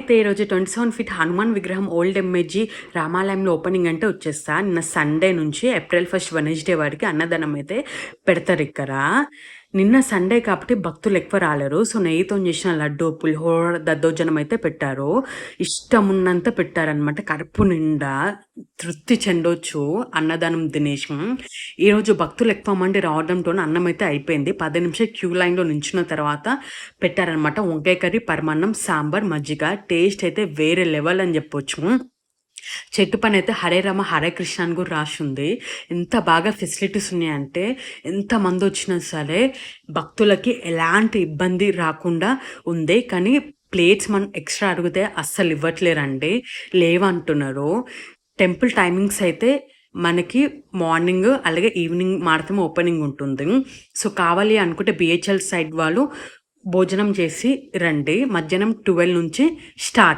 నేనైతే ఈరోజు 27 ఫీట్ హనుమాన్ విగ్రహం ఓల్డ్ ఎంఏజీ రామాలయంలో ఓపెనింగ్ అంటే వచ్చేస్తా. నిన్న సండే నుంచి ఏప్రిల్ 1 వెడ్నెస్డే వారికి అన్నదానం అయితే పెడతారు ఇక్కడ. నిన్న సండే కాబట్టి భక్తులు ఎక్కువ రాలేరు. సో నెయ్యితో చేసిన లడ్డు, పులిహోర, దద్దోజనం అయితే పెట్టారు. ఇష్టం ఉన్నంత పెట్టారనమాట. కడుపు నిండా తృప్తి చెందొచ్చు అన్నదానం తినేసి. ఈరోజు భక్తులు ఎక్కువ మంది రావడంతో అన్నం అయితే అయిపోయింది. 10 నిమిషాలు క్యూ లైన్లో నించున్న తర్వాత పెట్టారనమాట. వంకాయ కర్రీ, పరమాన్నం, సాంబార్, మజ్జిగ. టేస్ట్ అయితే వేరే లెవెల్ అని చెప్పొచ్చు. చెట్టు పైన అయితే హరే రామ హరే కృష్ణ అని కూడా రాసి ఉంది. ఎంత బాగా ఫెసిలిటీస్ ఉన్నాయంటే ఎంతమంది వచ్చినా సరే భక్తులకి ఎలాంటి ఇబ్బంది రాకుండా ఉంది. కానీ ప్లేట్స్ మనం ఎక్స్ట్రా అడిగితే అస్సలు ఇవ్వట్లేరండి, లేవంటున్నారు. టెంపుల్ టైమింగ్స్ అయితే మనకి మార్నింగ్ అలాగే ఈవినింగ్ మాత్రమే ఓపెనింగ్ ఉంటుంది. సో కావాలి అనుకుంటే బిహెచ్ఎల్ సైడ్ వాళ్ళు భోజనం చేసి రండి. మధ్యాహ్నం 12 నుంచి స్టార్ట్.